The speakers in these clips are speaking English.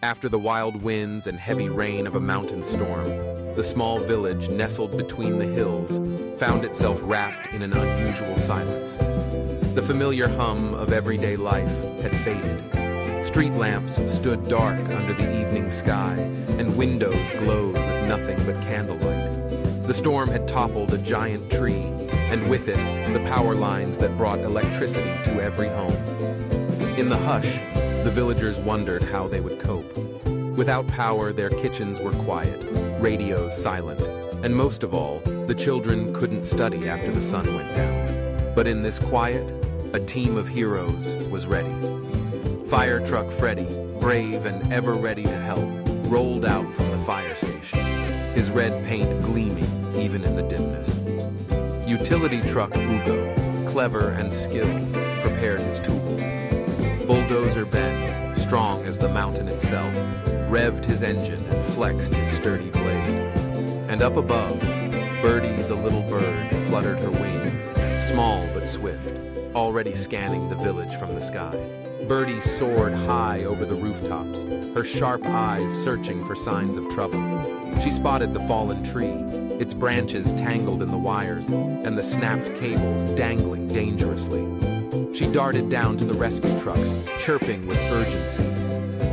After the wild winds and heavy rain of a mountain storm, the small village nestled between the hills found itself wrapped in an unusual silence. The familiar hum of everyday life had faded. Street lamps stood dark under the evening sky, and windows glowed with nothing but candlelight. The storm had toppled a giant tree, and with it, the power lines that brought electricity to every home. In the hush, the villagers wondered how they would cope. Without power, their kitchens were quiet, radios silent, and most of all, the children couldn't study after the sun went down. But in this quiet, a team of heroes was ready. Fire Truck Freddy, brave and ever ready to help, rolled out from the fire station, his red paint gleaming even in the dimness. Utility Truck Ugo, clever and skilled, prepared his tools. Bulldozer Ben, strong as the mountain itself, revved his engine and flexed his sturdy blade. And up above, Birdie the little bird fluttered her wings, small but swift, already scanning the village from the sky. Birdie soared high over the rooftops, her sharp eyes searching for signs of trouble. She spotted the fallen tree, its branches tangled in the wires, and the snapped cables dangling dangerously. She darted down to the rescue trucks, chirping with urgency.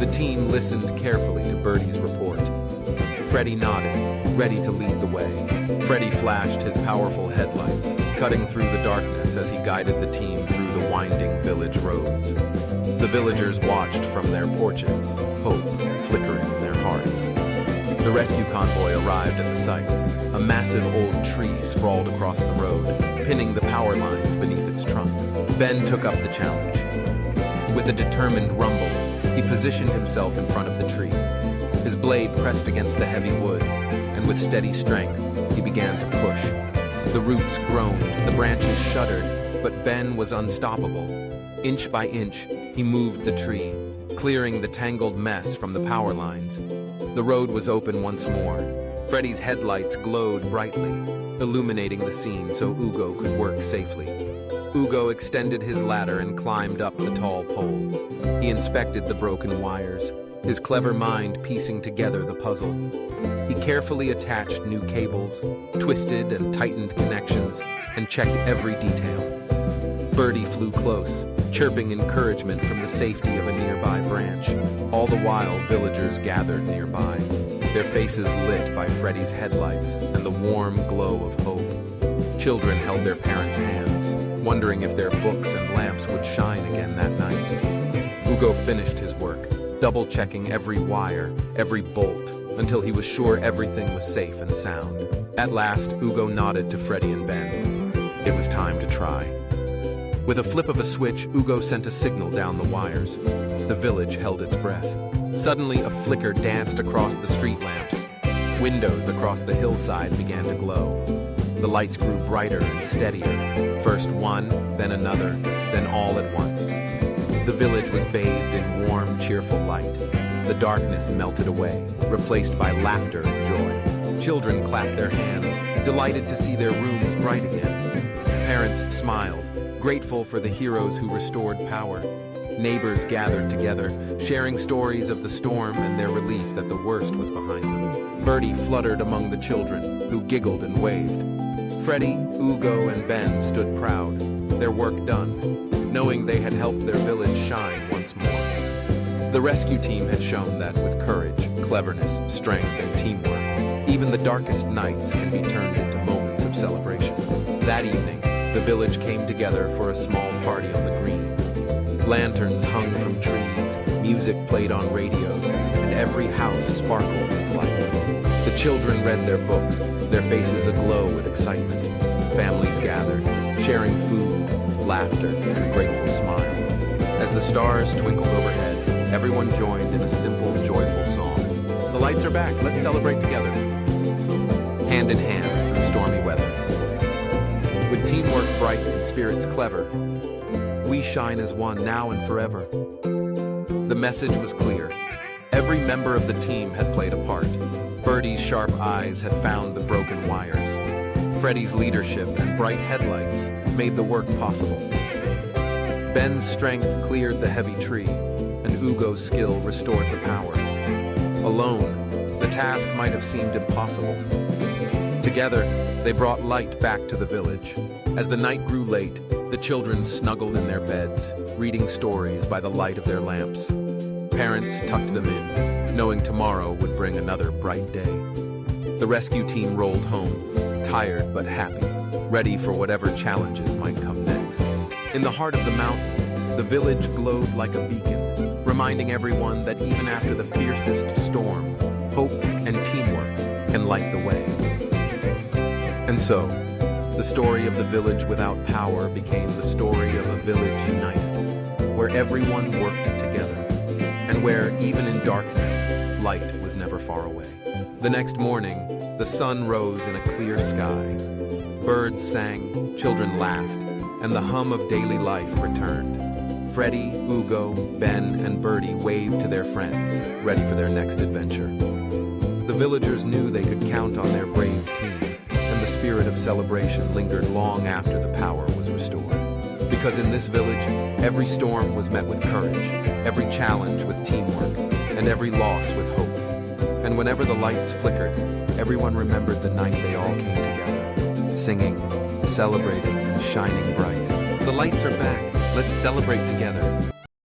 The team listened carefully to Birdie's report. Freddy nodded, ready to lead the way. Freddy flashed his powerful headlights, cutting through the darkness as he guided the team through the winding village roads. The villagers watched from their porches, hope flickering in their hearts. The rescue convoy arrived at the site. A massive old tree sprawled across the road, pinning the power lines beneath its trunk. Ben took up the challenge. With a determined rumble, he positioned himself in front of the tree. His blade pressed against the heavy wood, and with steady strength, he began to push. The roots groaned, the branches shuddered, but Ben was unstoppable. Inch by inch, he moved the tree, clearing the tangled mess from the power lines. The road was open once more. Freddy's headlights glowed brightly, illuminating the scene so Ugo could work safely. Ugo extended his ladder and climbed up the tall pole. He inspected the broken wires, his clever mind piecing together the puzzle. He carefully attached new cables, twisted and tightened connections, and checked every detail. Birdie flew close, chirping encouragement from the safety of a nearby branch. All the while, villagers gathered nearby, their faces lit by Freddy's headlights and the warm glow of hope. Children held their parents' hands, wondering if their books and lamps would shine again that night. Ugo finished his work, double-checking every wire, every bolt, until he was sure everything was safe and sound. At last, Ugo nodded to Freddy and Ben. It was time to try. With a flip of a switch, Ugo sent a signal down the wires. The village held its breath. Suddenly, a flicker danced across the street lamps. Windows across the hillside began to glow. The lights grew brighter and steadier. First one, then another, then all at once. The village was bathed in warm, cheerful light. The darkness melted away, replaced by laughter and joy. Children clapped their hands, delighted to see their rooms bright again. Parents smiled, grateful for the heroes who restored power. Neighbors gathered together, sharing stories of the storm and their relief that the worst was behind them. Birdie fluttered among the children, who giggled and waved. Freddy, Ugo, and Ben stood proud, their work done, knowing they had helped their village shine once more. The rescue team had shown that with courage, cleverness, strength, and teamwork, even the darkest nights can be turned into moments of celebration. That evening, the village came together for a small party on the green. Lanterns hung from trees, music played on radios, and every house sparkled with light. The children read their books, their faces aglow with excitement. Families gathered, sharing food, laughter, and grateful smiles. As the stars twinkled overhead, everyone joined in a simple, joyful song. The lights are back, let's celebrate together. Hand in hand through stormy weather. With teamwork bright and spirits clever, we shine as one now and forever. The message was clear. Every member of the team had played a part. Birdie's sharp eyes had found the broken wires. Freddy's leadership and bright headlights made the work possible. Ben's strength cleared the heavy tree, and Ugo's skill restored the power. Alone, the task might have seemed impossible. Together, they brought light back to the village. As the night grew late, the children snuggled in their beds, reading stories by the light of their lamps. Parents tucked them in, knowing tomorrow would bring another bright day. The rescue team rolled home, tired but happy, ready for whatever challenges might come next. In the heart of the mountain, the village glowed like a beacon, reminding everyone that even after the fiercest storm, hope and teamwork can light the way. And so, the story of the village without power became the story of a village united, where everyone worked together, and where, even in darkness, light was never far away. The next morning, the sun rose in a clear sky. Birds sang, children laughed, and the hum of daily life returned. Freddy, Ugo, Ben, and Birdie waved to their friends, ready for their next adventure. The villagers knew they could count on their brave team, and the spirit of celebration lingered long after the power was restored. Because in this village, every storm was met with courage, every challenge with teamwork, and every loss with hope. And whenever the lights flickered, everyone remembered the night they all came together, singing, celebrating, and shining bright. The lights are back. Let's celebrate together.